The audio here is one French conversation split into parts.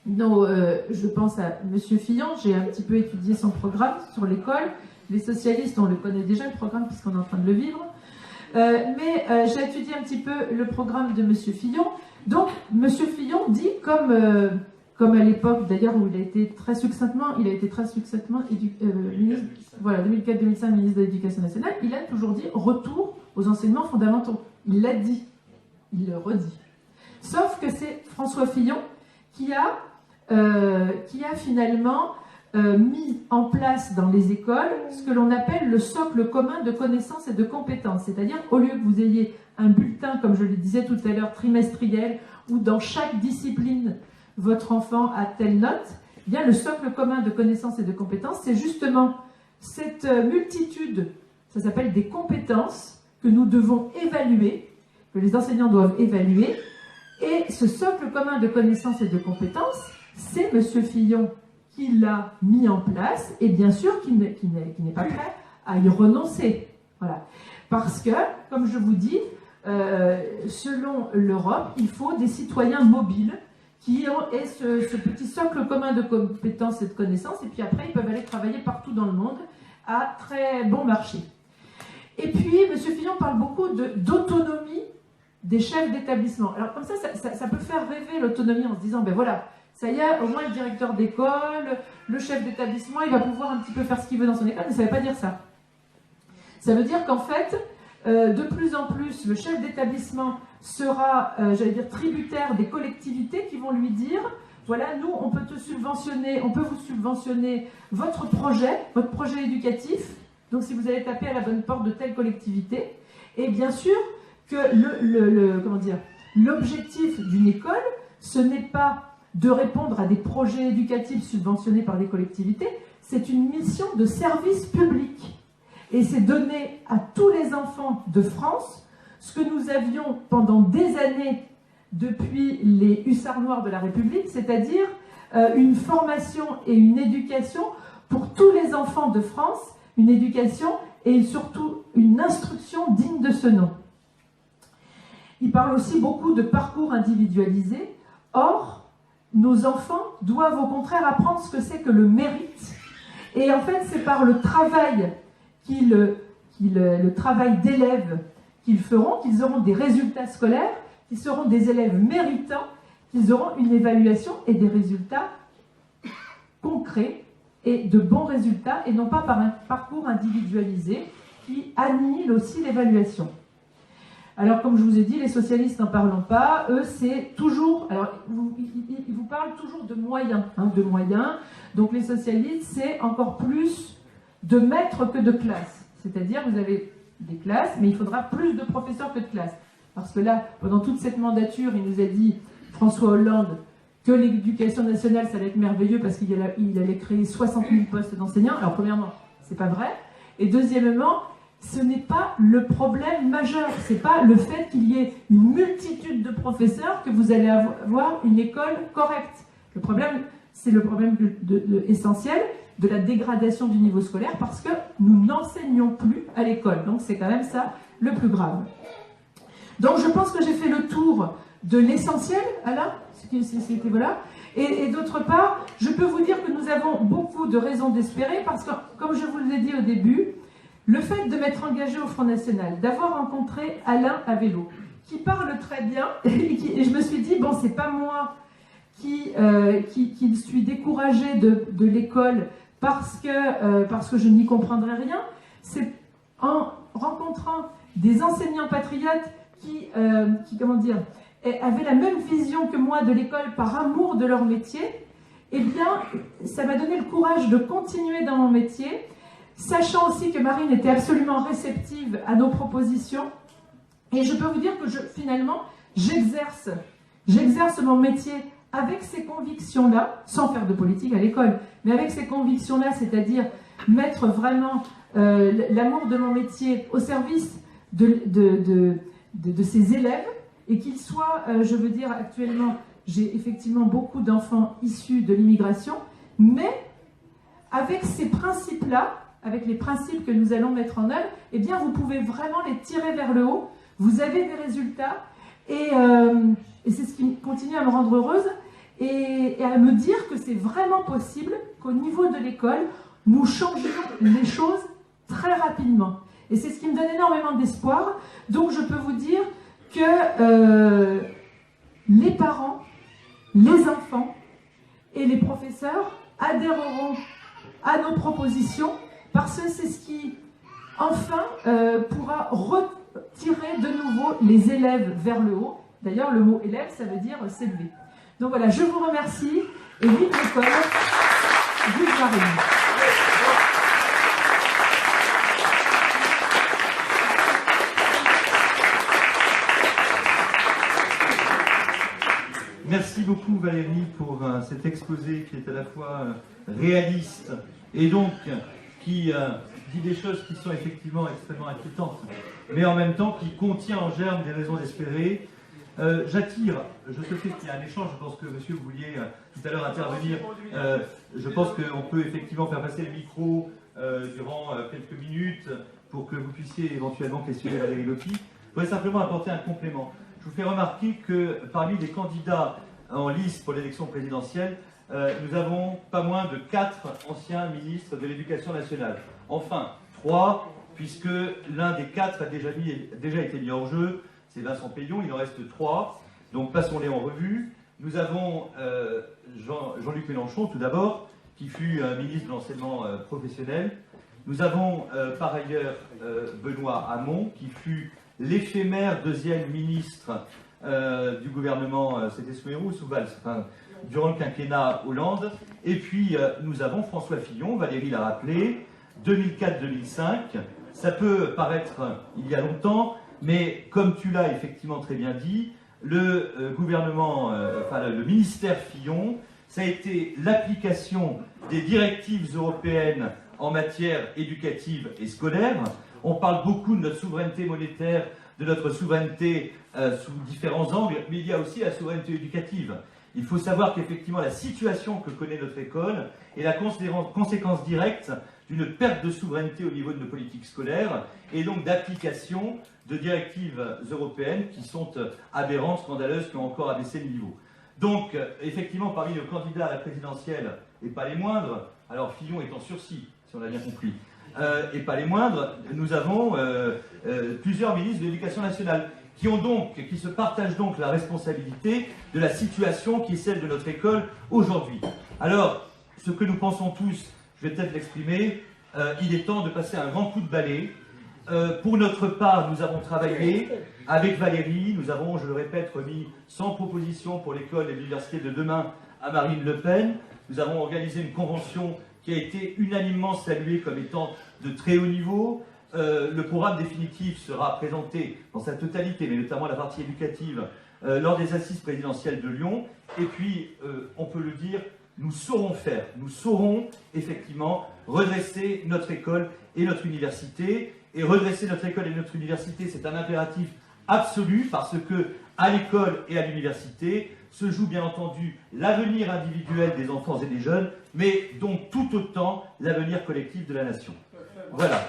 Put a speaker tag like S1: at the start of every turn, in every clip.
S1: je pense à Monsieur Fillon, j'ai un petit peu étudié son programme sur l'école. Les socialistes, on le connaît déjà, le programme, puisqu'on est en train de le vivre. Mais j'ai étudié un petit peu le programme de Monsieur Fillon. Donc, Monsieur Fillon dit, comme à l'époque d'ailleurs où il a été très succinctement ministre, voilà, 2004-2005, ministre de l'Éducation nationale, il a toujours dit retour aux enseignements fondamentaux. Il l'a dit, il le redit. Sauf que c'est François Fillon qui a finalement mis en place dans les écoles ce que l'on appelle le socle commun de connaissances et de compétences. C'est-à-dire, au lieu que vous ayez un bulletin, comme je le disais tout à l'heure, trimestriel, où dans chaque discipline, votre enfant a telle note, eh bien, le socle commun de connaissances et de compétences, c'est justement cette multitude, ça s'appelle des compétences, que nous devons évaluer, que les enseignants doivent évaluer. Et ce socle commun de connaissances et de compétences, c'est M. Fillon qui l'a mis en place, et bien sûr qui n'est pas prêt à y renoncer. Voilà. Parce que, comme je vous dis, selon l'Europe, il faut des citoyens mobiles qui aient ce petit socle commun de compétences et de connaissances, et puis après, ils peuvent aller travailler partout dans le monde à très bon marché. Et puis, M. Fillon parle beaucoup d'autonomie des chefs d'établissement. Alors, comme ça peut faire rêver l'autonomie en se disant, ben voilà, ça y est, au moins le directeur d'école, le chef d'établissement, il va pouvoir un petit peu faire ce qu'il veut dans son école, mais ça ne veut pas dire ça. Ça veut dire qu'en fait, de plus en plus, le chef d'établissement sera, j'allais dire, tributaire des collectivités qui vont lui dire, voilà, nous, on peut te subventionner, on peut vous subventionner votre projet éducatif, donc si vous allez taper à la bonne porte de telle collectivité, et bien sûr que l'objectif d'une école, ce n'est pas de répondre à des projets éducatifs subventionnés par des collectivités, c'est une mission de service public. Et c'est donner à tous les enfants de France ce que nous avions pendant des années depuis les hussards noirs de la République, c'est-à-dire une formation et une éducation pour tous les enfants de France, une éducation et surtout une instruction digne de ce nom. Il parle aussi beaucoup de parcours individualisés. Or, nos enfants doivent au contraire apprendre ce que c'est que le mérite. Et en fait, c'est par le travail le travail d'élèves qu'ils feront, qu'ils auront des résultats scolaires, qu'ils seront des élèves méritants, qu'ils auront une évaluation et des résultats concrets et de bons résultats, et non pas par un parcours individualisé qui annihile aussi l'évaluation. Alors, comme je vous ai dit, les socialistes n'en parlent pas. Eux, c'est toujours... Alors, ils vous parlent toujours de moyens. Donc, les socialistes, c'est encore plus de maîtres que de classes. C'est-à-dire, vous avez des classes, mais il faudra plus de professeurs que de classes. Parce que là, pendant toute cette mandature, il nous a dit, François Hollande, que l'éducation nationale, ça allait être merveilleux parce qu'il allait créer 60 000 postes d'enseignants. Alors, premièrement, c'est pas vrai. Et deuxièmement, ce n'est pas le problème majeur. C'est pas le fait qu'il y ait une multitude de professeurs que vous allez avoir une école correcte. Le problème, c'est le problème essentiel de la dégradation du niveau scolaire parce que nous n'enseignons plus à l'école. Donc, c'est quand même ça le plus grave. Donc, je pense que j'ai fait le tour de l'essentiel, Alain, c'était voilà. Et d'autre part, je peux vous dire que nous avons beaucoup de raisons d'espérer parce que, comme je vous l'ai dit au début, le fait de m'être engagé au Front National, d'avoir rencontré Alain à vélo, qui parle très bien, et je me suis dit, bon, c'est pas moi qui suis découragée de l'école parce que je n'y comprendrai rien, c'est en rencontrant des enseignants patriotes qui avaient la même vision que moi de l'école par amour de leur métier, eh bien, ça m'a donné le courage de continuer dans mon métier, sachant aussi que Marine était absolument réceptive à nos propositions. Et je peux vous dire que finalement, j'exerce mon métier avec ces convictions-là, sans faire de politique à l'école, mais avec ces convictions-là, c'est-à-dire mettre vraiment l'amour de mon métier au service de ces élèves, et qu'ils soient, je veux dire, actuellement, j'ai effectivement beaucoup d'enfants issus de l'immigration, mais avec ces principes-là, avec les principes que nous allons mettre en œuvre, eh bien, vous pouvez vraiment les tirer vers le haut. Vous avez des résultats et c'est ce qui continue à me rendre heureuse. et à me dire que c'est vraiment possible qu'au niveau de l'école, nous changions les choses très rapidement. Et c'est ce qui me donne énormément d'espoir. Donc je peux vous dire que les parents, les enfants et les professeurs adhéreront à nos propositions parce que c'est ce qui, enfin, pourra retirer de nouveau les élèves vers le haut. D'ailleurs, le mot élève, ça veut dire s'élever. Donc voilà, je vous remercie et vive l'école, vive Marine.
S2: Merci beaucoup Valérie pour cet exposé qui est à la fois réaliste et donc qui dit des choses qui sont effectivement extrêmement inquiétantes, mais en même temps qui contient en germe des raisons d'espérer. J'attire, je sais qu'il y a un échange, je pense que monsieur vous vouliez tout à l'heure intervenir, je pense qu'on peut effectivement faire passer le micro durant quelques minutes pour que vous puissiez éventuellement questionner Valérie Lopi. Je voudrais simplement apporter un complément. Je vous fais remarquer que parmi les candidats en lice pour l'élection présidentielle, nous avons pas moins de 4 anciens ministres de l'Éducation nationale. Enfin, 3, puisque l'un des 4 a déjà été mis hors jeu, c'est Vincent Peillon, il en reste 3, donc passons-les en revue. Nous avons Jean-Luc Mélenchon, tout d'abord, qui fut ministre de l'enseignement professionnel. Nous avons par ailleurs Benoît Hamon, qui fut l'éphémère deuxième ministre du gouvernement, c'était sous Héroux ou sous Valls, enfin, durant le quinquennat Hollande. Et puis nous avons François Fillon, Valérie l'a rappelé, 2004-2005. Ça peut paraître il y a longtemps, mais comme tu l'as effectivement très bien dit, le gouvernement, le ministère Fillon, ça a été l'application des directives européennes en matière éducative et scolaire. On parle beaucoup de notre souveraineté monétaire, de notre souveraineté sous différents angles, mais il y a aussi la souveraineté éducative. Il faut savoir qu'effectivement la situation que connaît notre école est la conséquence directe d'une perte de souveraineté au niveau de nos politiques scolaires et donc d'application de directives européennes qui sont aberrantes, scandaleuses, qui ont encore abaissé le niveau. Donc, effectivement, parmi nos candidats à la présidentielle, et pas les moindres, alors Fillon est en sursis, si on a bien compris, et pas les moindres, nous avons plusieurs ministres de l'Éducation nationale qui se partagent donc la responsabilité de la situation qui est celle de notre école aujourd'hui. Alors, ce que nous pensons tous, je vais peut-être l'exprimer, il est temps de passer un grand coup de balai. Pour notre part, nous avons travaillé avec Valérie, nous avons, je le répète, remis 100 propositions pour l'école et l'université de demain à Marine Le Pen. Nous avons organisé une convention qui a été unanimement saluée comme étant de très haut niveau. Le programme définitif sera présenté dans sa totalité, mais notamment la partie éducative, lors des assises présidentielles de Lyon. Et puis, on peut le dire, nous saurons faire, nous saurons effectivement redresser notre école et notre université. Et redresser notre école et notre université, c'est un impératif absolu parce que à l'école et à l'université se joue bien entendu l'avenir individuel des enfants et des jeunes, mais donc tout autant l'avenir collectif de la nation. Voilà.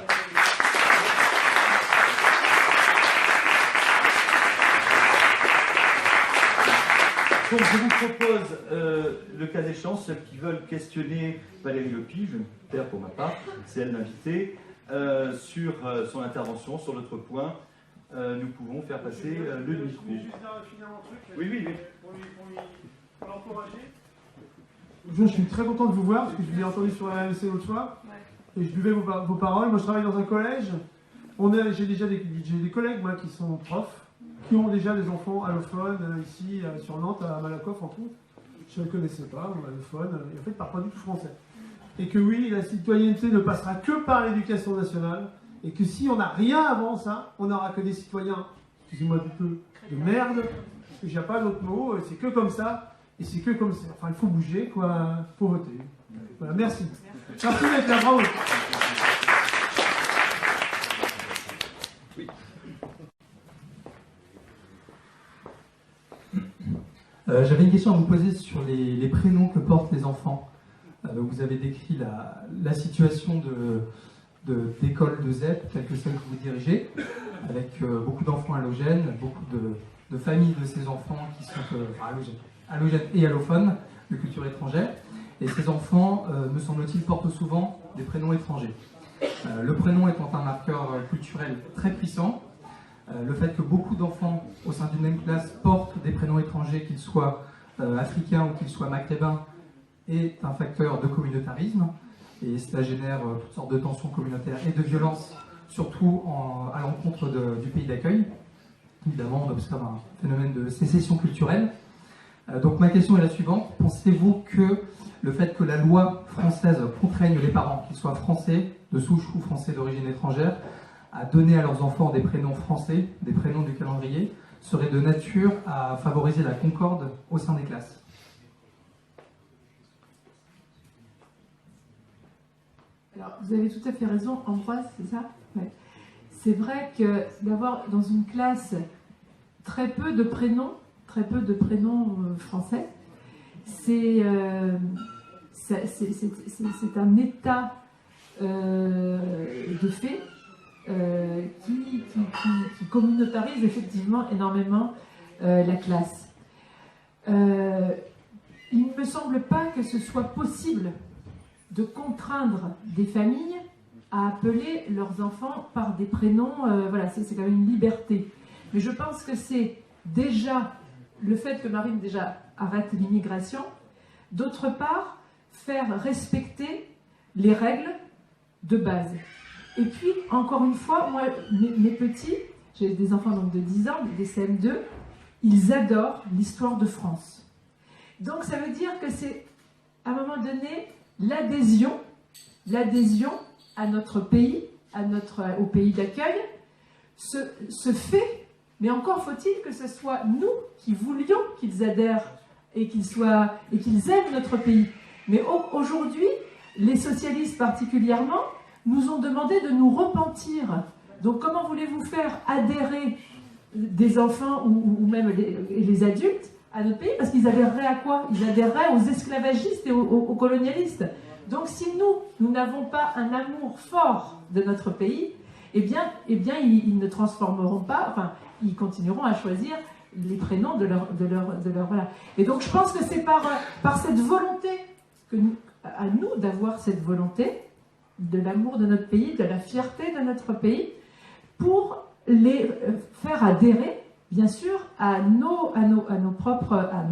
S2: Donc je vous propose, le cas échéant, ceux qui veulent questionner Valérie Lopi, je vais me taire pour ma part, c'est elle l'invitée, sur son intervention, sur l'autre point, nous pouvons faire passer le micro.
S3: Je vais juste finir mon truc.
S2: Oui.
S3: Pour l'encourager.
S4: Je suis très content de vous voir parce que je vous ai entendu sur la RMC l'autre soir et je buvais vos paroles. Moi je travaille dans un collège. J'ai déjà des collègues moi, qui sont profs, qui ont déjà des enfants allophones ici sur Nantes, à Malakoff en tout. Je ne le connaissais pas, allophone, et en fait parle pas du tout français. Et que oui, la citoyenneté ne passera que par l'éducation nationale, et que si on n'a rien avant ça, on n'aura que des citoyens, excusez-moi du peu, de merde, parce qu'il n'y a pas d'autre mot, c'est que comme ça, et c'est que comme ça. Enfin, il faut bouger, quoi, il faut voter. Voilà, merci. Merci d'être là, bravo.
S5: J'avais une question à vous poser sur les prénoms que portent les enfants. Vous avez décrit la situation d'école de ZEP, telle que celle que vous dirigez, avec beaucoup d'enfants allogènes, beaucoup de familles de ces enfants qui sont allogènes, allogène et allophone de culture étrangère. Et ces enfants, me semble-t-il, portent souvent des prénoms étrangers. Le prénom étant un marqueur culturel très puissant, le fait que beaucoup d'enfants au sein d'une même classe portent des prénoms étrangers, qu'ils soient africains ou qu'ils soient maghrébins, est un facteur de communautarisme. Et cela génère toutes sortes de tensions communautaires et de violences, surtout à l'encontre du pays d'accueil. Évidemment, on observe un phénomène de sécession culturelle. Donc ma question est la suivante. Pensez-vous que le fait que la loi française contraigne les parents, qu'ils soient français de souche ou français d'origine étrangère, à donner à leurs enfants des prénoms français, des prénoms du calendrier, serait de nature à favoriser la concorde au sein des classes?
S1: Alors, vous avez tout à fait raison, Ambroise, c'est ça? Ouais. C'est vrai que d'avoir dans une classe très peu de prénoms français, c'est un état de fait qui communautarise effectivement énormément la classe. Il ne me semble pas que ce soit possible de contraindre des familles à appeler leurs enfants par des prénoms, voilà, c'est quand même une liberté. Mais je pense que c'est déjà le fait que Marine déjà arrête l'immigration, d'autre part, faire respecter les règles de base. Et puis, encore une fois, moi, mes petits, j'ai des enfants donc de 10 ans, des CM2, ils adorent l'histoire de France. Donc ça veut dire que c'est, à un moment donné, l'adhésion à notre pays, au pays d'accueil, se fait, mais encore faut-il que ce soit nous qui voulions qu'ils adhèrent et qu'ils aiment notre pays. Mais aujourd'hui, les socialistes particulièrement, nous ont demandé de nous repentir. Donc comment voulez-vous faire adhérer des enfants ou même les adultes à notre pays? Parce qu'ils adhéreraient à quoi? Ils adhéreraient aux esclavagistes et aux colonialistes. Donc si nous n'avons pas un amour fort de notre pays, eh bien ils ne transformeront pas, enfin, ils continueront à choisir les prénoms de leur voilà. Et donc je pense que c'est par cette volonté, à nous d'avoir cette volonté, de l'amour de notre pays, de la fierté de notre pays, pour les faire adhérer, bien sûr, à nos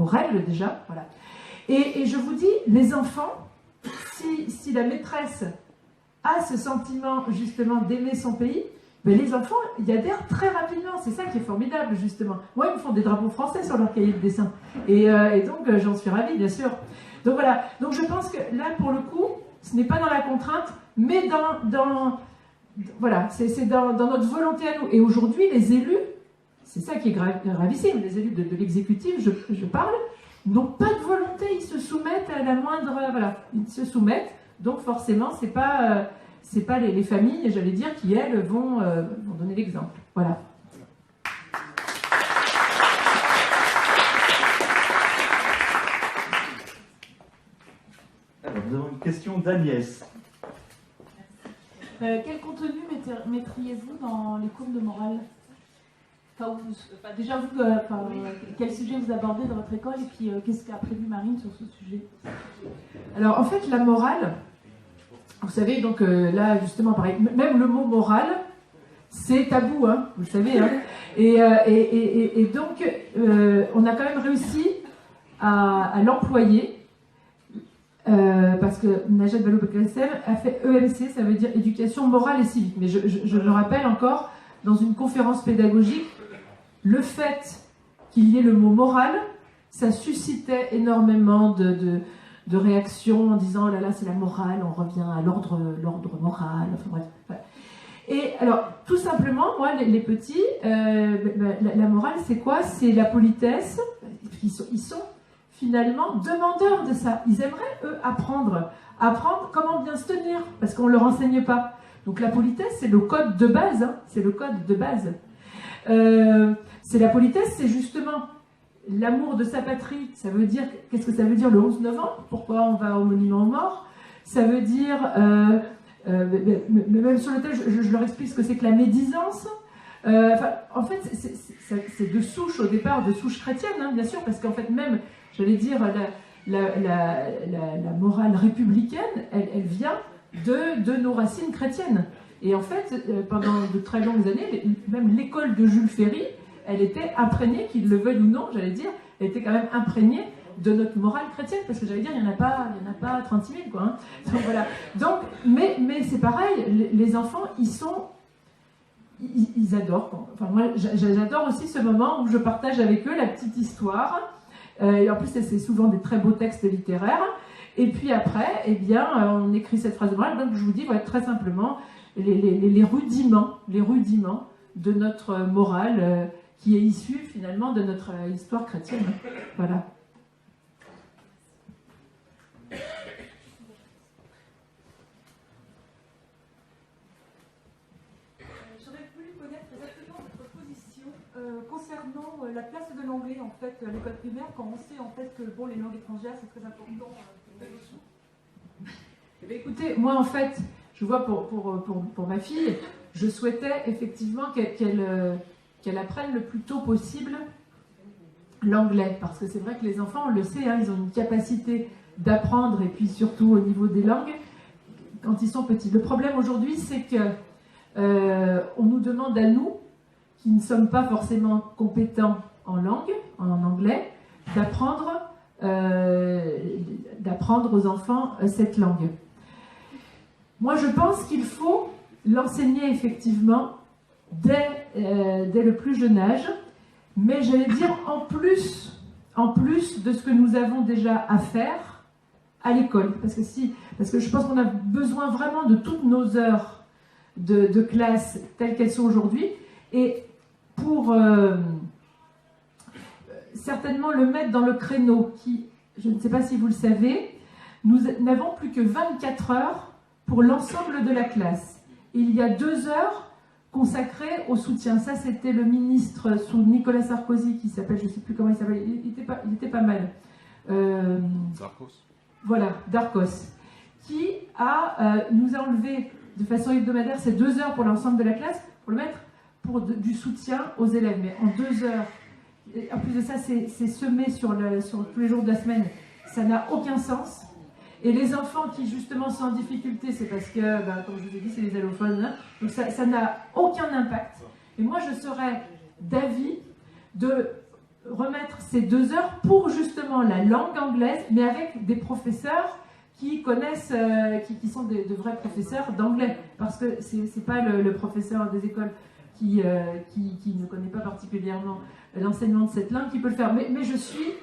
S1: règles déjà. Voilà. Et je vous dis, les enfants, si la maîtresse a ce sentiment justement d'aimer son pays, ben les enfants y adhèrent très rapidement. C'est ça qui est formidable justement. Moi, ils me font des drapeaux français sur leur cahier de dessin. Et donc, j'en suis ravie, bien sûr. Donc voilà. Donc je pense que là, pour le coup, ce n'est pas dans la contrainte, mais voilà, c'est dans notre volonté à nous. Et aujourd'hui, les élus, c'est ça qui est gravissime, les élus de l'exécutif, je parle, n'ont pas de volonté, ils se soumettent à la moindre... Voilà, ils se soumettent, donc forcément, c'est pas les familles, j'allais dire, qui, elles, vont donner l'exemple. Voilà.
S2: Alors, nous avons une question d'Agnès.
S6: Quel contenu mettriez-vous dans les cours de morale? Déjà, vous, quel sujet vous abordez dans votre école et puis qu'est-ce qu'a prévu Marine sur ce sujet?
S1: Alors, en fait, la morale, vous savez, donc là, justement, pareil, même le mot morale, c'est tabou, hein, vous le savez. Hein, et donc, on a quand même réussi à l'employer. Parce que Najat Vallaud-Belkacem a fait EMC, ça veut dire éducation morale et civique. Mais je le rappelle encore, dans une conférence pédagogique, le fait qu'il y ait le mot moral, ça suscitait énormément de réactions en disant oh là là, c'est la morale, on revient à l'ordre moral. Enfin bref. Et alors, tout simplement, moi, les petits, la morale, c'est quoi? C'est la politesse. Ils sont finalement demandeurs de ça. Ils aimeraient, eux, apprendre comment bien se tenir, parce qu'on ne leur enseigne pas. Donc la politesse, c'est le code de base. Hein, c'est le code de base. C'est la politesse, c'est justement l'amour de sa patrie. Ça veut dire, qu'est-ce que ça veut dire le 11 novembre? Pourquoi on va au monument aux morts? Ça veut dire, même sur le thème, je leur explique ce que c'est que la médisance. En fait, c'est de souche au départ, de souche chrétienne, hein, bien sûr, parce qu'en fait même, j'allais dire, la morale républicaine, elle vient de nos racines chrétiennes. Et en fait, pendant de très longues années, même l'école de Jules Ferry, elle était imprégnée, qu'il le veuille ou non, j'allais dire, elle était quand même imprégnée de notre morale chrétienne, parce que j'allais dire, il n'y en a pas 36 000, quoi. Hein. Donc voilà. Donc, mais c'est pareil, les enfants, ils adorent. Quoi. Enfin, moi, j'adore aussi ce moment où je partage avec eux la petite histoire. Et en plus, c'est souvent des très beaux textes littéraires. Et puis après, eh bien, on écrit cette phrase de morale. Donc, je vous dis, voilà, très simplement, les rudiments de notre morale qui est issue finalement de notre histoire chrétienne. Voilà.
S7: J'aurais voulu connaître exactement votre position concernant la place de l'anglais en fait à l'école primaire, quand on sait en fait que bon, les langues étrangères c'est très important pour l'évolution.
S1: Eh bien, écoutez, moi en fait, je vois pour ma fille, je souhaitais effectivement qu'elle apprenne le plus tôt possible l'anglais, parce que c'est vrai que les enfants, on le sait, hein, ils ont une capacité d'apprendre, et puis surtout au niveau des langues, quand ils sont petits. Le problème aujourd'hui, c'est que on nous demande à nous, qui ne sommes pas forcément compétents en langue, en anglais, d'apprendre aux enfants cette langue. Moi, je pense qu'il faut l'enseigner effectivement dès le plus jeune âge, mais j'allais dire en plus de ce que nous avons déjà à faire à l'école. Parce que je pense qu'on a besoin vraiment de toutes nos heures de classe telles qu'elles sont aujourd'hui, et pour certainement le mettre dans le créneau qui, je ne sais pas si vous le savez, nous n'avons plus que 24 heures pour l'ensemble de la classe. Et il y a 2 heures consacrées au soutien. Ça, c'était le ministre sous Nicolas Sarkozy, qui s'appelle, je ne sais plus comment il s'appelle, il était pas mal.
S8: Darcos.
S1: Voilà, Darcos, qui nous a enlevé de façon hebdomadaire ces 2 heures pour l'ensemble de la classe, pour le mettre pour du soutien aux élèves. Mais en 2 heures, et en plus de ça, c'est semé sur tous les jours de la semaine. Ça n'a aucun sens. Et les enfants qui justement sont en difficulté, c'est parce que, comme je vous ai dit, c'est les allophones. Hein, donc ça n'a aucun impact. Et moi, je serais d'avis de remettre ces 2 heures pour justement la langue anglaise, mais avec des professeurs qui connaissent, qui sont de vrais professeurs d'anglais. Parce que c'est pas le professeur des écoles qui ne connaît pas particulièrement l'enseignement de cette langue qui peut le faire. Mais je suis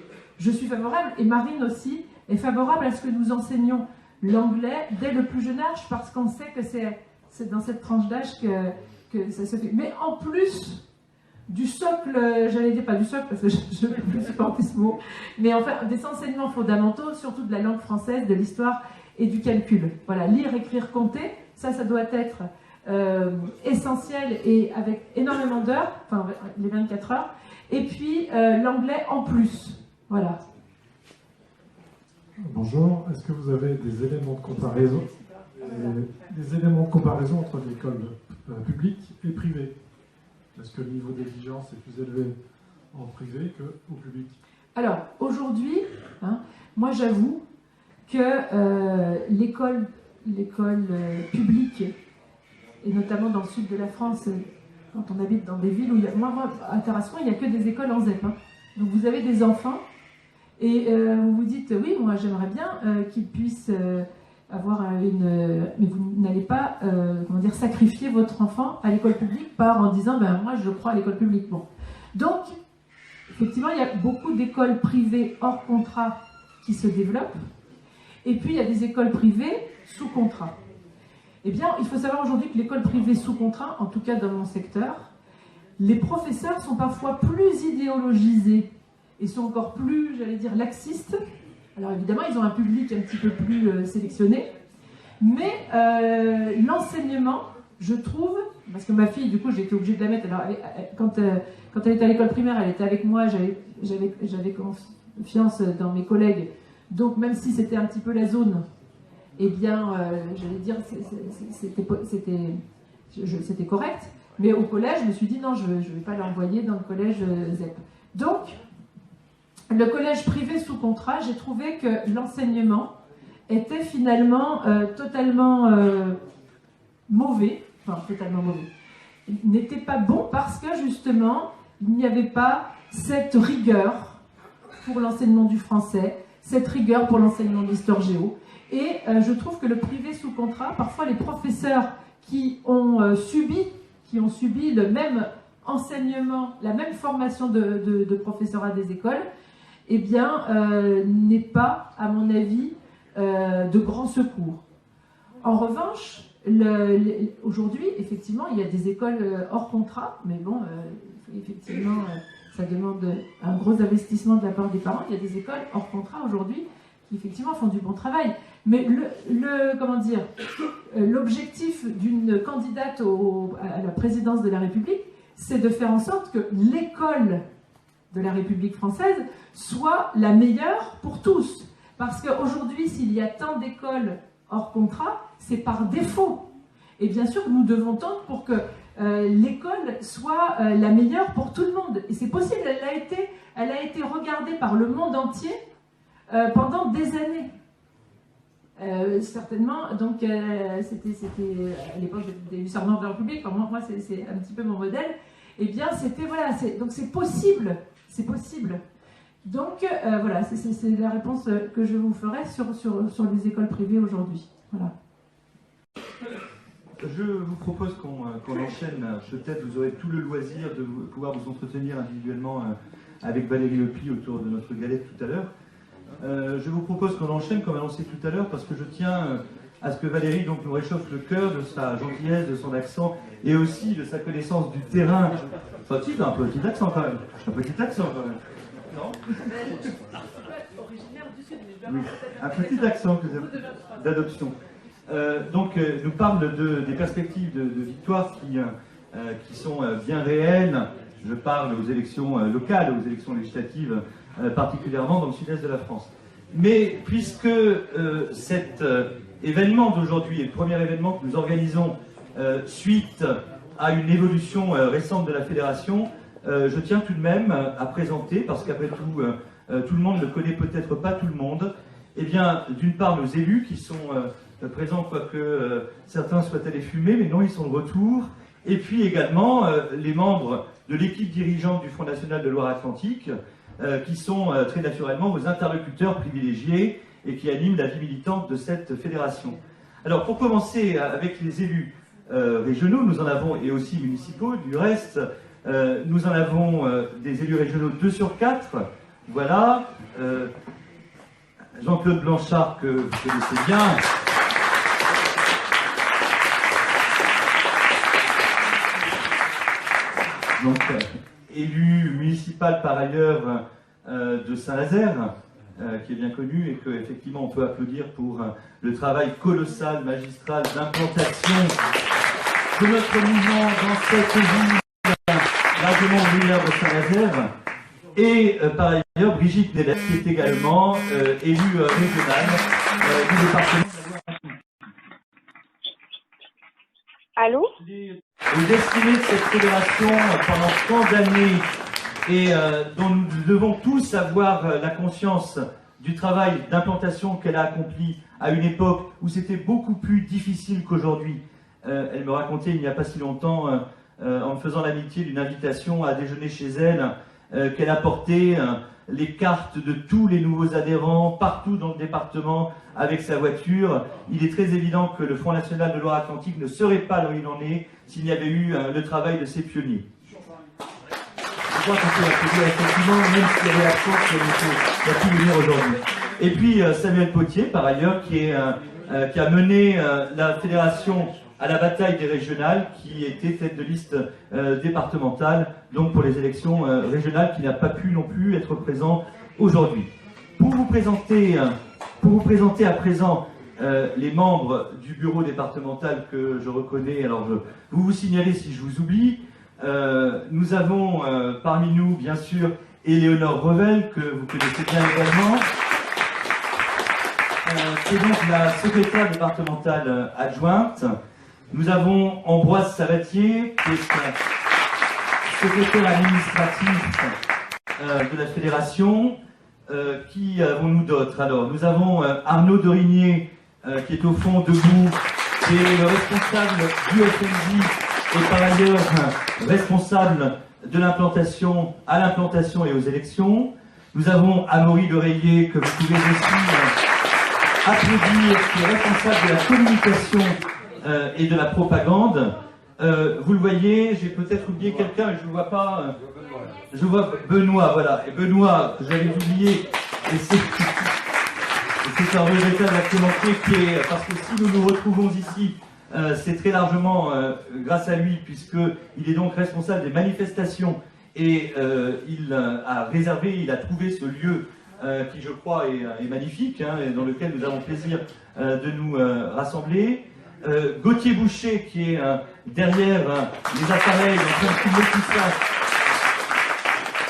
S1: favorable, et Marine aussi est favorable à ce que nous enseignions l'anglais dès le plus jeune âge, parce qu'on sait que c'est dans cette tranche d'âge que ça se fait. Mais en plus du socle, j'allais dire pas du socle parce que je ne suis pas en plus ce mot, mais enfin des enseignements fondamentaux, surtout de la langue française, de l'histoire et du calcul. Voilà, lire, écrire, compter, ça doit être essentiel et avec énormément d'heures, enfin les 24 heures, et puis l'anglais en plus. Voilà.
S9: Bonjour, est-ce que vous avez des éléments de comparaison, entre l'école publique et privée? Est-ce que le niveau d'exigence est plus élevé en privé qu'au public?
S1: Alors, aujourd'hui, moi j'avoue que l'école publique, et notamment dans le sud de la France, quand on habite dans des villes où moi à Tarascon, il n'y a que des écoles en ZEP. Hein. Donc vous avez des enfants, et vous vous dites, oui, moi j'aimerais bien qu'ils puissent avoir mais vous n'allez pas sacrifier votre enfant à l'école publique en disant, moi je crois à l'école publique. Bon. Donc, effectivement, il y a beaucoup d'écoles privées hors contrat qui se développent, et puis il y a des écoles privées sous contrat. Eh bien, il faut savoir aujourd'hui que l'école privée sous contrat, en tout cas dans mon secteur, les professeurs sont parfois plus idéologisés et sont encore plus, j'allais dire, laxistes. Alors évidemment, ils ont un public un petit peu plus sélectionné, mais l'enseignement, je trouve, parce que ma fille, du coup, j'ai été obligée de la mettre, alors quand elle était à l'école primaire, elle était avec moi, j'avais confiance dans mes collègues, donc même si c'était un petit peu la zone, eh bien, j'allais dire, c'était correct, Mais au collège, je me suis dit non, je ne vais pas l'envoyer dans le collège ZEP. Donc, le collège privé sous contrat, j'ai trouvé que l'enseignement était finalement totalement mauvais, enfin totalement mauvais. Il n'était pas bon parce que justement, il n'y avait pas cette rigueur pour l'enseignement du français, cette rigueur pour l'enseignement de l'histoire-géo. Et je trouve que le privé sous contrat, parfois les professeurs qui ont subi le même enseignement, la même formation de professorat des écoles, eh bien, n'est pas, à mon avis, de grand secours. En revanche, aujourd'hui, effectivement, il y a des écoles hors contrat, mais bon, effectivement, ça demande un gros investissement de la part des parents. Il y a des écoles hors contrat aujourd'hui qui, effectivement, font du bon travail. Mais l'objectif d'une candidate à la présidence de la République, c'est de faire en sorte que l'école de la République française soit la meilleure pour tous. Parce qu'aujourd'hui, s'il y a tant d'écoles hors contrat, c'est par défaut. Et bien sûr, nous devons tendre pour que l'école soit la meilleure pour tout le monde. Et c'est possible, elle a été regardée par le monde entier pendant des années. Certainement, donc c'était à l'époque du serment de la République, enfin, moi c'est un petit peu mon modèle, et bien c'était, voilà, donc c'est possible. Donc voilà, c'est la réponse que je vous ferai sur les écoles privées aujourd'hui. Voilà.
S2: Je vous propose qu'on enchaîne, peut-être vous aurez tout le loisir de pouvoir vous entretenir individuellement avec Valérie Lepie autour de notre galette tout à l'heure. Je vous propose qu'on enchaîne comme annoncé tout à l'heure parce que je tiens à ce que Valérie donc, nous réchauffe le cœur de sa gentillesse, de son accent et aussi de sa connaissance du terrain. Enfin, tu as un petit accent quand même. Un petit accent quand même. Non ? Oui, un petit accent d'adoption. Donc, nous parle des perspectives de victoire qui sont bien réelles. Je parle aux élections locales, aux élections législatives, particulièrement dans le sud-est de la France. Mais puisque cet événement d'aujourd'hui est le premier événement que nous organisons suite à une évolution récente de la fédération, je tiens tout de même à présenter, parce qu'après tout, tout le monde ne connaît peut-être pas tout le monde, eh bien, d'une part, nos élus qui sont présents, quoique certains soient allés fumer, mais non, ils sont de retour, et puis également les membres de l'équipe dirigeante du Front National de Loire-Atlantique, qui sont très naturellement vos interlocuteurs privilégiés et qui animent la vie militante de cette fédération. Alors, pour commencer avec les élus régionaux, nous en avons, et aussi municipaux, du reste, nous en avons des élus régionaux 2 sur 4. Voilà. Jean-Claude Blanchard, que vous connaissez bien. Donc, élu municipal par ailleurs de Saint-Nazaire, qui est bien connu et qu'effectivement on peut applaudir pour le travail colossal, magistral d'implantation de notre mouvement dans cette ville largement ouvrière de Saint-Nazaire. Et par ailleurs Brigitte Delette, qui est également élue régionale du département de la Loire-Atlantique.
S10: Allô ?
S2: Le destiné de cette fédération pendant tant d'années et dont nous devons tous avoir la conscience du travail d'implantation qu'elle a accompli à une époque où c'était beaucoup plus difficile qu'aujourd'hui. Elle me racontait il n'y a pas si longtemps, en me faisant l'amitié d'une invitation à déjeuner chez elle, qu'elle a porté les cartes de tous les nouveaux adhérents partout dans le département avec sa voiture. Il est très évident que le Front National de Loire-Atlantique ne serait pas là où il en est s'il n'y avait eu le travail de ses pionniers. Je crois qu'on peut applaudir effectivement, même si les réactions n'a pu venir aujourd'hui. Et puis Samuel Potier, par ailleurs, qui a mené la fédération à la bataille des régionales, qui était tête de liste départementale, donc pour les élections régionales, qui n'a pas pu non plus être présent aujourd'hui. Pour vous présenter à présent les membres du bureau départemental que je reconnais, alors vous signalez si je vous oublie. Nous avons parmi nous, bien sûr, Éléonore Revel, que vous connaissez bien également. C'est donc la secrétaire départementale adjointe. Nous avons Ambroise Sabatier, qui est secrétaire administratif de la fédération. Qui avons-nous d'autres? Alors, nous avons Arnaud Dorigné, qui est au fond debout, qui est le responsable du FNJ et par ailleurs responsable de l'implantation, à l'implantation et aux élections. Nous avons Amaury Lereillier, que vous pouvez aussi applaudir, qui est responsable de la communication et de la propagande. Vous le voyez, j'ai peut-être oublié quelqu'un, mais je ne le vois pas. Je vois Benoît, voilà. Et Benoît, que j'avais oublié, et c'est un regrettable actuellement qui est, parce que si nous nous retrouvons ici, c'est très largement grâce à lui, puisqu'il est donc responsable des manifestations, et il a réservé, il a trouvé ce lieu qui, je crois, est magnifique, hein, et dans lequel nous avons plaisir de nous rassembler. Gauthier Boucher, qui est derrière les appareils, en train de filmer tout ça,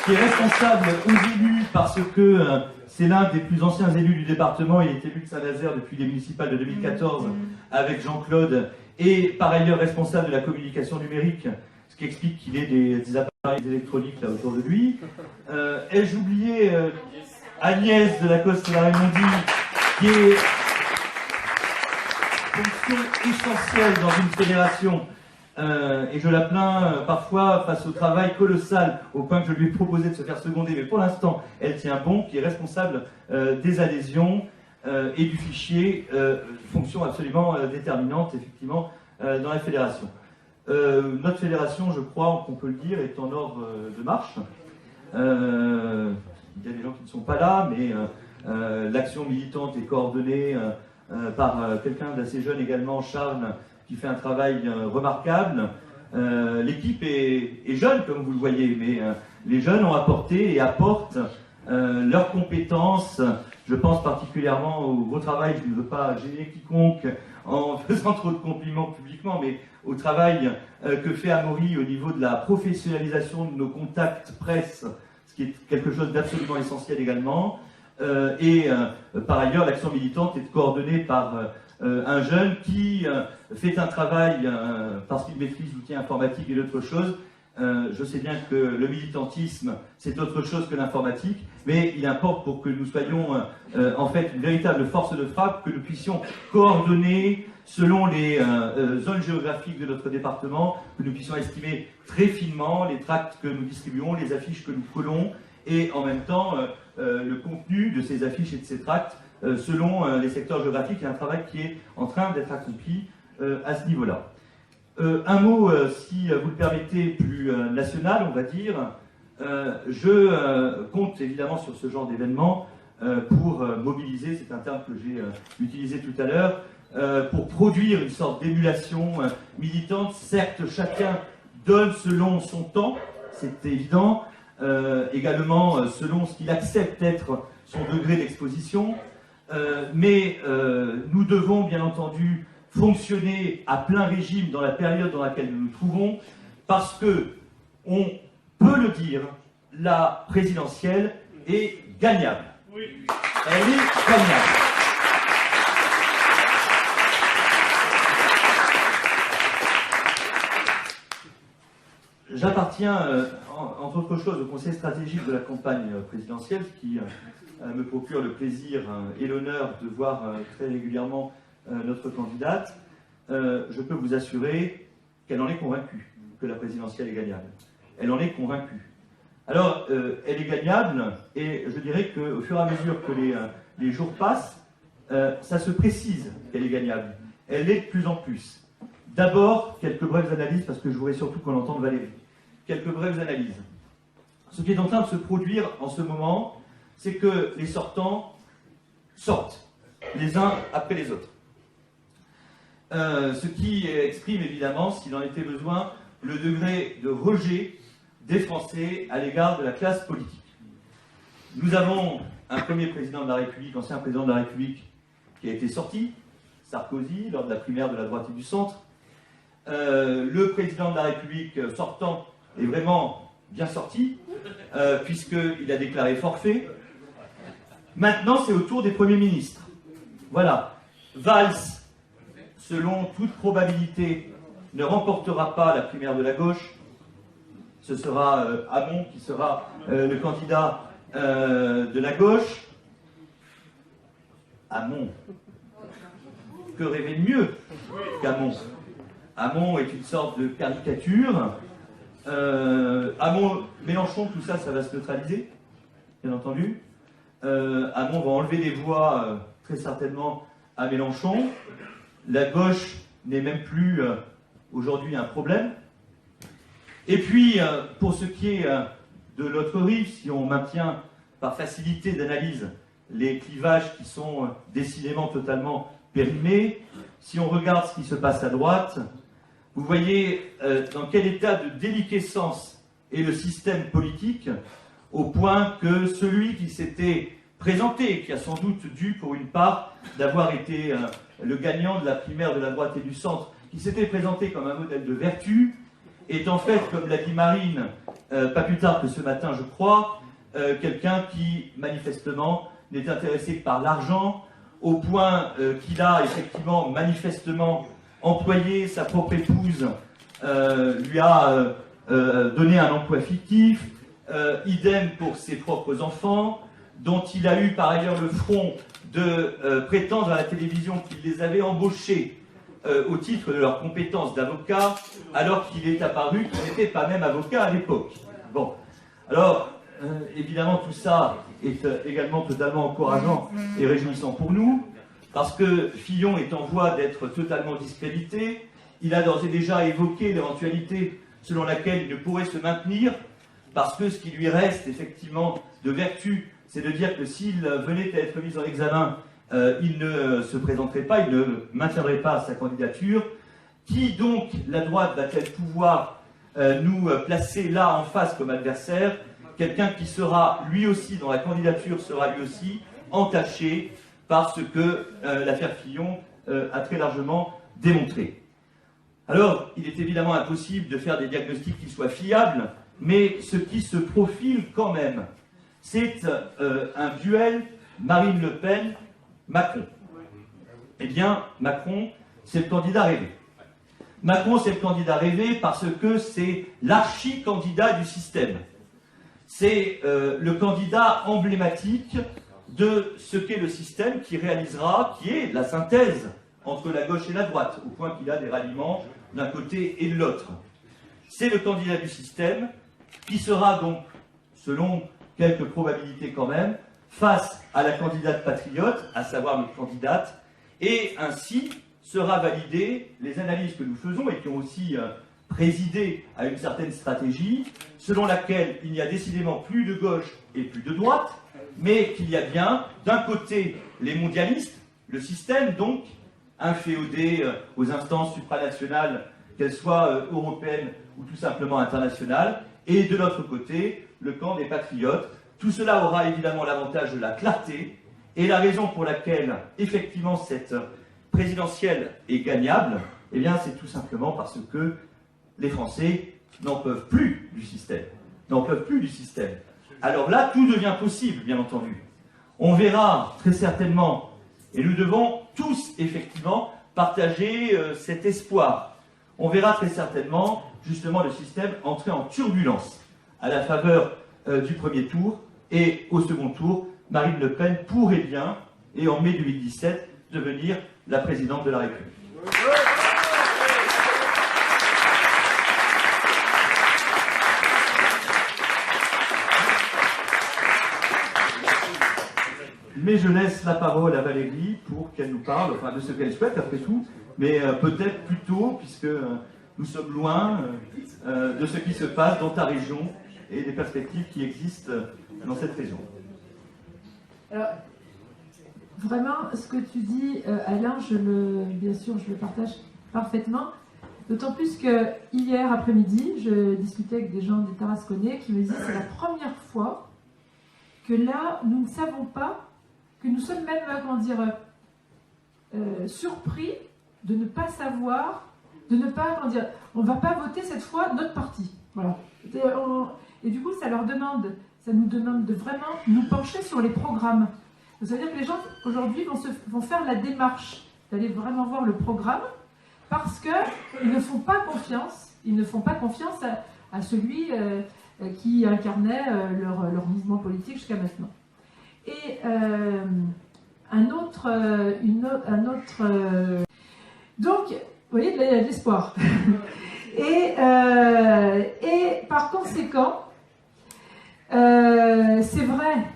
S2: qui est responsable aux élus parce que c'est l'un des plus anciens élus du département. Il est élu de Saint-Nazaire depuis les municipales de 2014 avec Jean-Claude, et par ailleurs responsable de la communication numérique, ce qui explique qu'il ait des appareils électroniques là autour de lui. Ai-je oublié Agnès de la Coste-la-Raimondi, qui est fonction essentielle dans une fédération, et je la plains parfois face au travail colossal, au point que je lui ai proposé de se faire seconder, mais pour l'instant elle tient bon, qui est responsable des adhésions et du fichier, fonction absolument déterminante effectivement dans la fédération. Notre fédération, je crois qu'on peut le dire, est en ordre de marche. Il y a des gens qui ne sont pas là, mais l'action militante est coordonnée par quelqu'un d'assez jeune également, Charles, qui fait un travail remarquable. L'équipe est jeune, comme vous le voyez, mais les jeunes ont apporté et apportent leurs compétences. Je pense particulièrement au travail, je ne veux pas gêner quiconque en faisant trop de compliments publiquement, mais au travail que fait Amaury au niveau de la professionnalisation de nos contacts presse, ce qui est quelque chose d'absolument essentiel également. Par ailleurs, l'action militante est coordonnée par un jeune qui fait un travail parce qu'il maîtrise l'outil informatique et d'autres choses. Je sais bien que le militantisme, c'est autre chose que l'informatique, mais il importe pour que nous soyons en fait une véritable force de frappe, que nous puissions coordonner selon les zones géographiques de notre département, que nous puissions estimer très finement les tracts que nous distribuons, les affiches que nous collons, et en même temps le contenu de ces affiches et de ces tracts selon les secteurs géographiques. Il y a un travail qui est en train d'être accompli à ce niveau-là. Un mot, si vous le permettez, plus national, on va dire. Je compte évidemment sur ce genre d'événement pour mobiliser, c'est un terme que j'ai utilisé tout à l'heure, pour produire une sorte d'émulation militante. Certes, chacun donne selon son temps, c'est évident, également selon ce qu'il accepte être son degré d'exposition, mais nous devons bien entendu fonctionner à plein régime dans la période dans laquelle nous nous trouvons, parce que, on peut le dire, la présidentielle est gagnable. Oui. Elle est gagnable. J'appartiens, entre autres choses, au conseil stratégique de la campagne présidentielle, ce qui me procure le plaisir et l'honneur de voir très régulièrement notre candidate. Je peux vous assurer qu'elle en est convaincue, que la présidentielle est gagnable. Elle en est convaincue. Alors, elle est gagnable, et je dirais qu'au fur et à mesure que les jours passent, ça se précise qu'elle est gagnable. Elle l'est de plus en plus. D'abord, quelques brèves analyses, parce que je voudrais surtout qu'on entende Valérie. Quelques brèves analyses. Ce qui est en train de se produire en ce moment, c'est que les sortants sortent, les uns après les autres. Ce qui exprime évidemment, s'il en était besoin, le degré de rejet des Français à l'égard de la classe politique. Nous avons un premier président de la République, ancien président de la République, qui a été sorti, Sarkozy, lors de la primaire de la droite et du centre. Le président de la République sortant est vraiment bien sorti, puisqu'il a déclaré forfait. Maintenant, c'est au tour des premiers ministres. Voilà. Valls, selon toute probabilité, ne remportera pas la primaire de la gauche. Ce sera Hamon qui sera le candidat de la gauche. Hamon. Que rêver de mieux qu'Hamon? Hamon est une sorte de caricature. Hamon, Mélenchon, tout ça, ça va se neutraliser, bien entendu. Hamon va enlever des voix très certainement à Mélenchon. La gauche n'est même plus aujourd'hui un problème. Et puis, pour ce qui est de l'autre rive, si on maintient par facilité d'analyse les clivages qui sont décidément totalement périmés, si on regarde ce qui se passe à droite, vous voyez dans quel état de déliquescence est le système politique, au point que celui qui s'était présenté, qui a sans doute dû pour une part d'avoir été le gagnant de la primaire de la droite et du centre, qui s'était présenté comme un modèle de vertu, est en fait, comme l'a dit Marine, pas plus tard que ce matin je crois, quelqu'un qui manifestement n'est intéressé que par l'argent, au point qu'il a effectivement manifestement employé sa propre épouse, lui a donné un emploi fictif, idem pour ses propres enfants, dont il a eu par ailleurs le front de prétendre à la télévision qu'il les avait embauchés au titre de leurs compétences d'avocat, alors qu'il est apparu qu'il n'était pas même avocat à l'époque. Bon, alors, évidemment, tout ça est également totalement encourageant et réjouissant pour nous, parce que Fillon est en voie d'être totalement discrédité. Il a d'ores et déjà évoqué l'éventualité selon laquelle il ne pourrait se maintenir, parce que ce qui lui reste effectivement de vertu, c'est de dire que s'il venait à être mis en examen, il ne se présenterait pas, il ne maintiendrait pas sa candidature. Qui donc, la droite, va-t-elle pouvoir nous placer là en face comme adversaire? Quelqu'un qui sera lui aussi, dont la candidature sera lui aussi entachée par ce que l'affaire Fillon a très largement démontré. Alors, il est évidemment impossible de faire des diagnostics qui soient fiables, mais ce qui se profile quand même, c'est un duel Marine Le Pen-Macron. Eh bien, Macron, c'est le candidat rêvé. Macron, c'est le candidat rêvé parce que c'est l'archi-candidat du système. C'est le candidat emblématique de ce qu'est le système qui réalisera, qui est la synthèse entre la gauche et la droite, au point qu'il a des ralliements d'un côté et de l'autre. C'est le candidat du système qui sera donc, selon quelques probabilités quand même, face à la candidate patriote, à savoir notre candidate, et ainsi sera validée les analyses que nous faisons et qui ont aussi présidé à une certaine stratégie, selon laquelle il n'y a décidément plus de gauche et plus de droite, mais qu'il y a bien, d'un côté, les mondialistes, le système donc, inféodé aux instances supranationales, qu'elles soient européennes ou tout simplement internationales, et de l'autre côté, le camp des patriotes. Tout cela aura évidemment l'avantage de la clarté, et la raison pour laquelle, effectivement, cette présidentielle est gagnable, eh bien, c'est tout simplement parce que les Français n'en peuvent plus du système. N'en peuvent plus du système. Alors là, tout devient possible, bien entendu. On verra très certainement, et nous devons tous, effectivement, partager cet espoir. On verra très certainement, justement, le système entrer en turbulence à la faveur du premier tour, et au second tour, Marine Le Pen pourrait bien, et en mai 2017, devenir la présidente de la République. Mais je laisse la parole à Valérie pour qu'elle nous parle, enfin de ce qu'elle souhaite après tout, mais peut-être plus tôt, puisque nous sommes loin de ce qui se passe dans ta région et des perspectives qui existent dans cette région.
S1: Alors, vraiment, ce que tu dis, Alain, bien sûr, je le partage parfaitement. D'autant plus que hier après-midi, je discutais avec des gens des Tarasconnais qui me disaient que c'est la première fois que là, nous ne savons pas, que nous sommes même, comment dire, surpris de ne pas savoir, de ne pas, comment dire, on ne va pas voter cette fois notre parti. Voilà. Et du coup, ça nous demande de vraiment nous pencher sur les programmes. Ça veut dire que les gens, aujourd'hui, vont faire la démarche d'aller vraiment voir le programme, parce qu'ils ne font pas confiance, à celui qui incarnait leur mouvement politique jusqu'à maintenant. Et donc, vous voyez, là, il y a de l'espoir. Et par conséquent, c'est vrai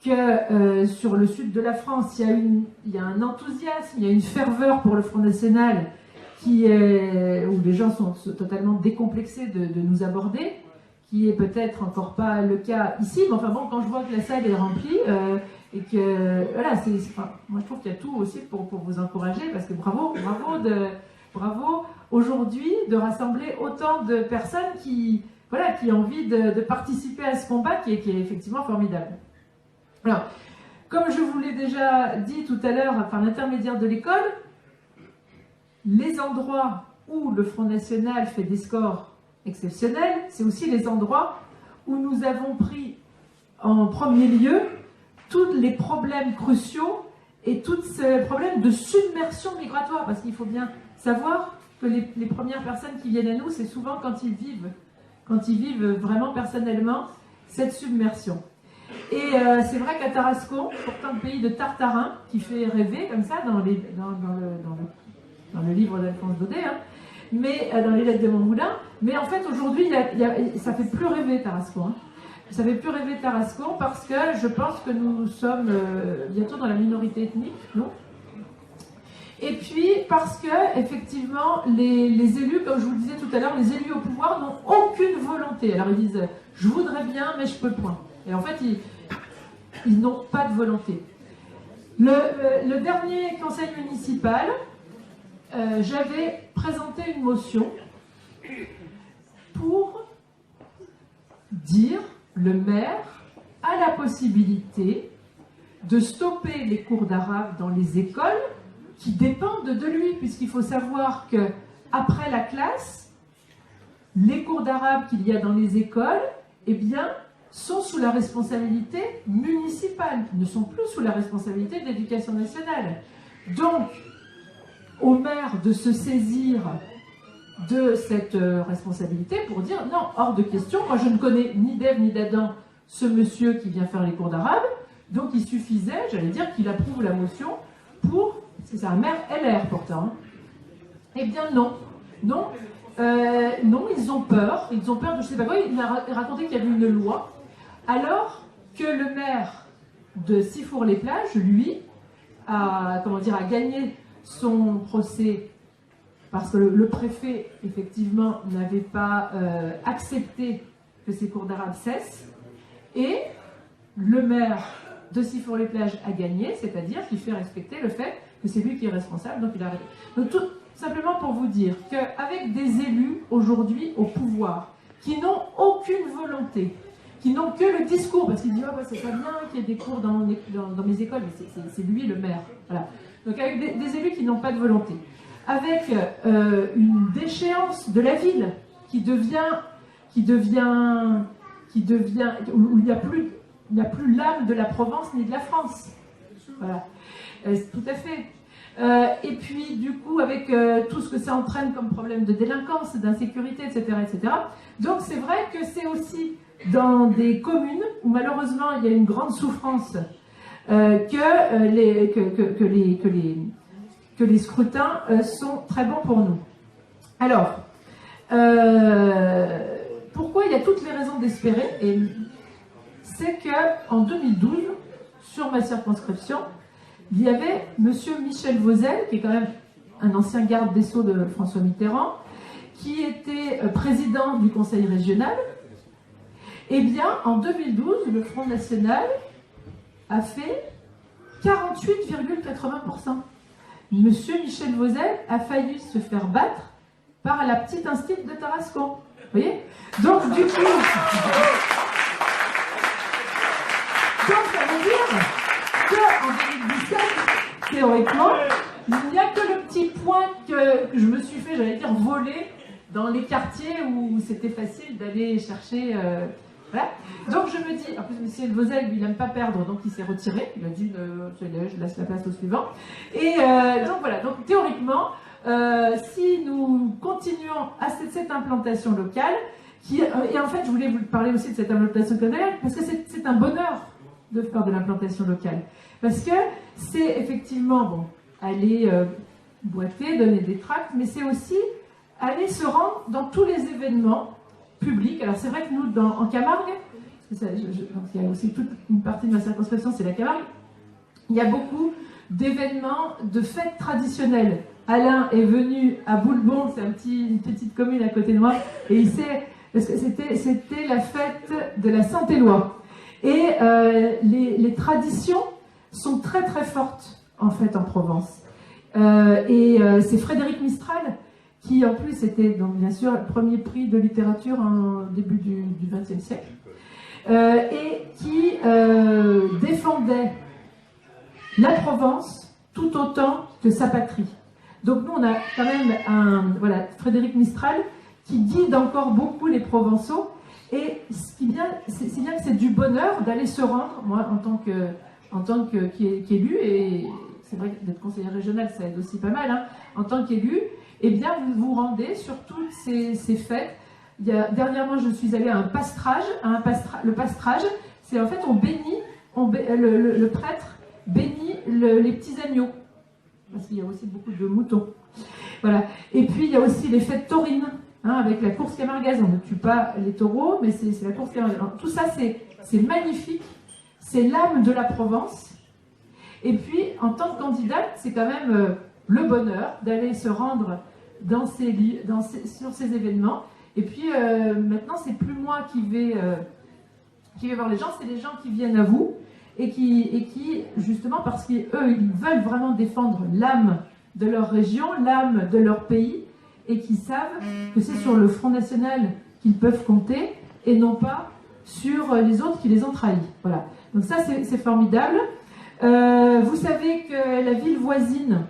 S1: que sur le sud de la France, il y a un enthousiasme, il y a une ferveur pour le Front National où les gens sont totalement décomplexés de nous aborder, qui est peut-être encore pas le cas ici, mais enfin bon, quand je vois que la salle est remplie, et que, voilà, moi je trouve qu'il y a tout aussi pour vous encourager, parce que bravo aujourd'hui de rassembler autant de personnes qui ont envie de participer à ce combat qui est effectivement formidable. Alors, comme je vous l'ai déjà dit tout à l'heure par l'intermédiaire de l'école, les endroits où le Front National fait des scores exceptionnels, c'est aussi les endroits où nous avons pris en premier lieu tous les problèmes cruciaux et tous ces problèmes de submersion migratoire, parce qu'il faut bien savoir que les premières personnes qui viennent à nous, c'est souvent quand ils vivent vraiment personnellement cette submersion. Et c'est vrai qu'à Tarascon, pourtant le pays de Tartarin, qui fait rêver comme ça dans le livre d'Alphonse Daudet, hein, mais dans les lettres de Montmoulin, mais en fait aujourd'hui ça fait plus rêver Tarascon. Hein. Ça fait plus rêver Tarascon parce que je pense que nous sommes bientôt dans la minorité ethnique, non ? Et puis parce que effectivement les élus, comme je vous le disais tout à l'heure, les élus au pouvoir n'ont aucune volonté. Alors ils disent je voudrais bien mais je peux point. Et en fait ils n'ont pas de volonté. Le dernier conseil municipal, j'avais présenté une motion pour dire le maire a la possibilité de stopper les cours d'arabe dans les écoles qui dépendent de lui, puisqu'il faut savoir que après la classe, les cours d'arabe qu'il y a dans les écoles, eh bien, sont sous la responsabilité municipale, ne sont plus sous la responsabilité de l'éducation nationale. Donc, au maire de se saisir de cette responsabilité pour dire non, hors de question, moi je ne connais ni d'Ève ni d'Adam ce monsieur qui vient faire les cours d'arabe, donc il suffisait, j'allais dire, qu'il approuve la motion pour, c'est un maire LR pourtant, hein. Eh bien non, ils ont peur de je sais pas quoi, il a raconté qu'il y avait une loi, alors que le maire de Sifour-les-Plages, lui, a gagné son procès parce que le préfet, effectivement, n'avait pas accepté que ces cours d'arabe cessent, et le maire de Sifour-les-Plages a gagné, c'est-à-dire qu'il fait respecter le fait que c'est lui qui est responsable, donc il a arrêté. Donc tout simplement pour vous dire qu'avec des élus, aujourd'hui, au pouvoir, qui n'ont aucune volonté, qui n'ont que le discours, parce qu'ils disent « oh, bah, c'est pas bien qu'il y ait des cours dans mes écoles », mais c'est lui le maire. Voilà. Donc avec des élus qui n'ont pas de volonté, avec une déchéance de la ville où il n'y a plus l'âme de la Provence ni de la France. Voilà. Tout à fait. Et puis du coup avec tout ce que ça entraîne comme problème de délinquance, d'insécurité, etc., etc. Donc c'est vrai que c'est aussi dans des communes où malheureusement il y a une grande souffrance que les scrutins sont très bons pour nous. Alors, pourquoi il y a toutes les raisons d'espérer, et c'est qu'en 2012, sur ma circonscription, il y avait M. Michel Vauzel, qui est quand même un ancien garde des Sceaux de François Mitterrand, qui était président du conseil régional. Eh bien, en 2012, le Front National a fait 48,80%. Monsieur Michel Vauzel a failli se faire battre par la petite institut de Tarascon. Vous voyez ? Donc, du coup... Donc, ça veut dire qu'en 2017, théoriquement, il n'y a que le petit point que je me suis fait, j'allais dire, voler dans les quartiers où c'était facile d'aller chercher... Voilà. Donc je me dis, en plus M. Vauzel, lui, il n'aime pas perdre, donc il s'est retiré. Il a dit, je laisse la place au suivant. Et donc voilà, donc théoriquement, si nous continuons à cette implantation locale, et en fait, je voulais vous parler aussi de cette implantation locale, parce que c'est un bonheur de faire de l'implantation locale. Parce que c'est effectivement, bon, aller boiter, donner des tracts, mais c'est aussi aller se rendre dans tous les événements publics. Alors c'est vrai que nous, en Camargue, il y a aussi toute une partie de ma circonscription, c'est la Camargue, il y a beaucoup d'événements, de fêtes traditionnelles. Alain est venu à Boulbon, c'est une petite commune à côté de moi, et il sait, parce que c'était la fête de la Saint-Éloi. Et les traditions sont très très fortes, en fait, en Provence. C'est Frédéric Mistral, qui en plus était, donc, bien sûr, le premier prix de littérature en début du XXe siècle, et qui défendait la Provence tout autant que sa patrie. Donc nous, on a quand même Frédéric Mistral qui guide encore beaucoup les Provençaux. Et ce qui est bien, c'est bien que c'est du bonheur d'aller se rendre, moi, en tant qu'élu, et c'est vrai que d'être conseiller régional, ça aide aussi pas mal, en tant qu'élu, eh bien, vous vous rendez sur toutes ces fêtes. Dernièrement, je suis allée à un pastrage. Le pastrage, c'est en fait, on bénit, le prêtre bénit les petits agneaux, parce qu'il y a aussi beaucoup de moutons. Voilà. Et puis, il y a aussi les fêtes taurines, avec la course camargaise. On ne tue pas les taureaux, mais c'est la course camargaise. Alors, tout ça, c'est magnifique. C'est l'âme de la Provence. Et puis, en tant que candidate, c'est quand même le bonheur d'aller se rendre sur ces événements. Et puis, maintenant, c'est plus moi qui vais voir les gens, c'est les gens qui viennent à vous et qui justement, parce qu'eux, ils veulent vraiment défendre l'âme de leur région, l'âme de leur pays, et qui savent que c'est sur le Front National qu'ils peuvent compter et non pas sur les autres qui les ont trahis. Voilà. Donc ça, c'est formidable. Vous savez que la ville voisine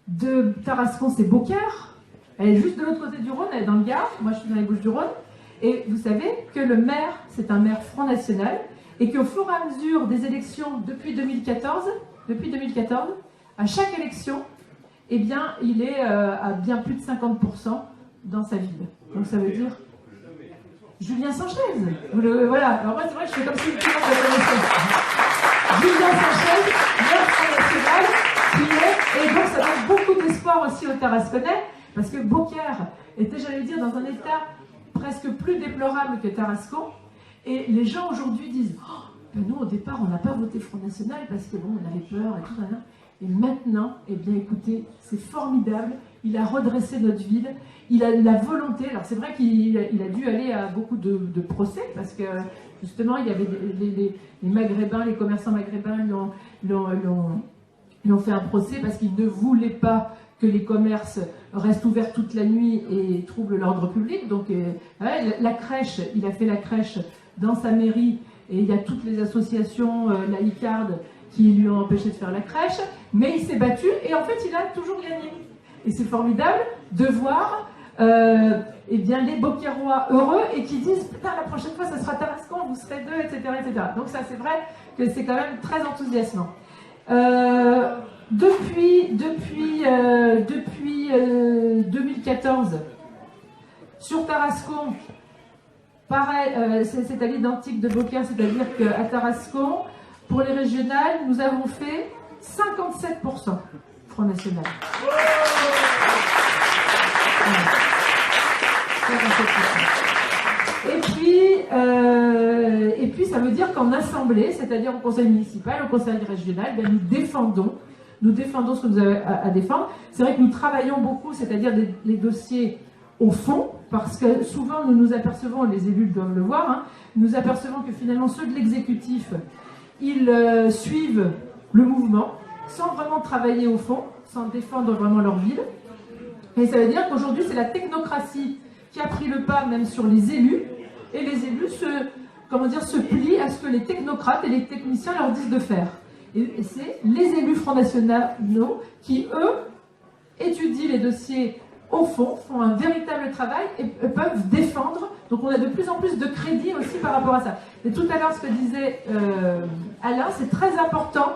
S1: de Tarascon, c'est Beaucaire. Elle est juste de l'autre côté du Rhône, elle est dans le Gard. Moi, je suis dans les Bouches-du-Rhône. Et vous savez que le maire, c'est un maire Front National, et qu'au fur et à mesure des élections depuis 2014, à chaque élection, eh bien, il est à bien plus de 50% dans sa ville. Donc ça veut dire Julien Sanchez. Voilà. Alors moi, c'est vrai que je fais comme si tout le monde le connaissait. Julien Sanchez, maire Front National, et donc ça donne beaucoup d'espoir aussi aux Tarasconnais, parce que Beaucaire était, j'allais dire, dans un état presque plus déplorable que Tarascon. Et les gens aujourd'hui disent ben nous, au départ, on n'a pas voté Front National parce que bon, on avait peur et tout ça. Et maintenant, eh bien, écoutez, c'est formidable. Il a redressé notre ville. Il a la volonté. Alors, c'est vrai qu'il a dû aller à beaucoup de procès parce que justement, il y avait les Maghrébins, les commerçants maghrébins lui ont fait un procès parce qu'ils ne voulaient pas que les commerces restent ouverts toute la nuit et troublent l'ordre public. Donc, la crèche, il a fait la crèche dans sa mairie et il y a toutes les associations laïcardes qui lui ont empêché de faire la crèche, mais il s'est battu et en fait, il a toujours gagné. Et c'est formidable de voir eh bien, les Beaucairois heureux et qui disent « Putain, la prochaine fois, ça sera Tarascon, vous serez deux, etc. etc. » Donc ça, c'est vrai que c'est quand même très enthousiasmant. Depuis 2014, sur Tarascon, pareil, c'est à l'identique de Beaucaire, c'est-à-dire qu'à Tarascon, pour les régionales, nous avons fait 57% Front National. Et puis, ça veut dire qu'en assemblée, c'est-à-dire au conseil municipal, au conseil régional, ben, nous défendons ce que nous avons à défendre. C'est vrai que nous travaillons beaucoup, c'est-à-dire les dossiers au fond, parce que souvent nous nous apercevons, les élus doivent le voir, nous apercevons que finalement ceux de l'exécutif, ils suivent le mouvement sans vraiment travailler au fond, sans défendre vraiment leur ville. Et ça veut dire qu'aujourd'hui c'est la technocratie qui a pris le pas même sur les élus, et les élus se plient à ce que les technocrates et les techniciens leur disent de faire. Et c'est les élus Front Nationaux qui, eux, étudient les dossiers au fond, font un véritable travail et peuvent défendre. Donc on a de plus en plus de crédit aussi par rapport à ça. Et tout à l'heure, ce que disait Alain, c'est très important.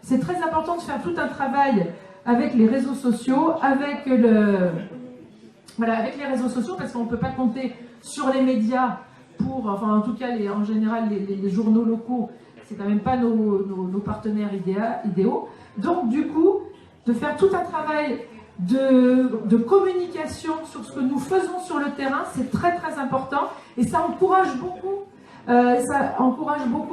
S1: C'est très important de faire tout un travail avec les réseaux sociaux, avec les réseaux sociaux, parce qu'on ne peut pas compter sur les médias pour, enfin en tout cas en général les journaux locaux, c'est quand même pas nos partenaires idéaux. Donc du coup, de faire tout un travail de communication sur ce que nous faisons sur le terrain, c'est très très important, et ça encourage beaucoup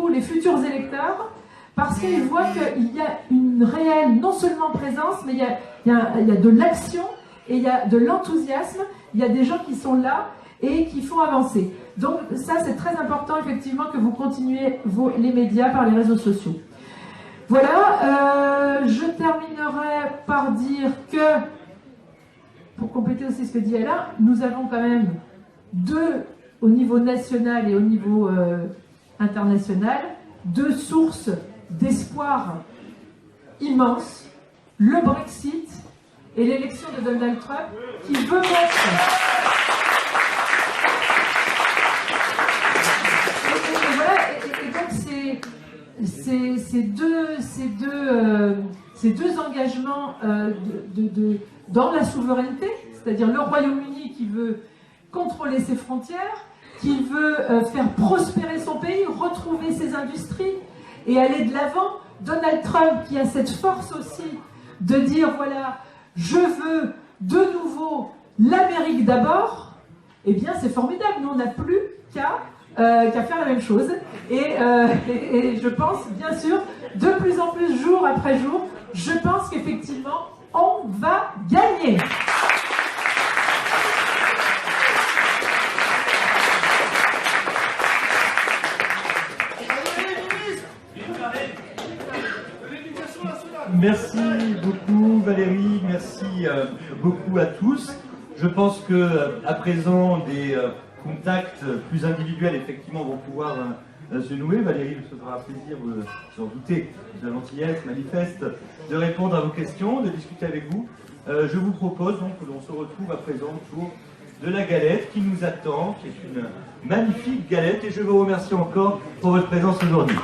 S1: les futurs électeurs, parce qu'ils voient qu'il y a une réelle, non seulement présence, mais il y a de l'action, et il y a de l'enthousiasme, il y a des gens qui sont là et qui font avancer. Donc ça, c'est très important, effectivement, que vous continuez les médias par les réseaux sociaux. Voilà, je terminerai par dire que, pour compléter aussi ce que dit Alain, nous avons quand même au niveau national et au niveau international, deux sources d'espoir immenses, le Brexit et l'élection de Donald Trump, qui veut mettre... Ces deux engagements dans la souveraineté, c'est-à-dire le Royaume-Uni qui veut contrôler ses frontières, qui veut faire prospérer son pays, retrouver ses industries et aller de l'avant. Donald Trump qui a cette force aussi de dire voilà, je veux de nouveau l'Amérique d'abord, eh bien c'est formidable, nous on n'a plus qu'à faire la même chose. Et je pense, bien sûr, de plus en plus, jour après jour, je pense qu'effectivement, on va gagner.
S2: Merci beaucoup Valérie, merci beaucoup à tous. Je pense que à présent des contacts plus individuels effectivement vont pouvoir se nouer. Valérie, ce sera un plaisir, vous en doutez, de la gentillesse manifeste, de répondre à vos questions, de discuter avec vous. Je vous propose donc que l'on se retrouve à présent autour de la galette qui nous attend, qui est une magnifique galette, et je vous remercie encore pour votre présence aujourd'hui.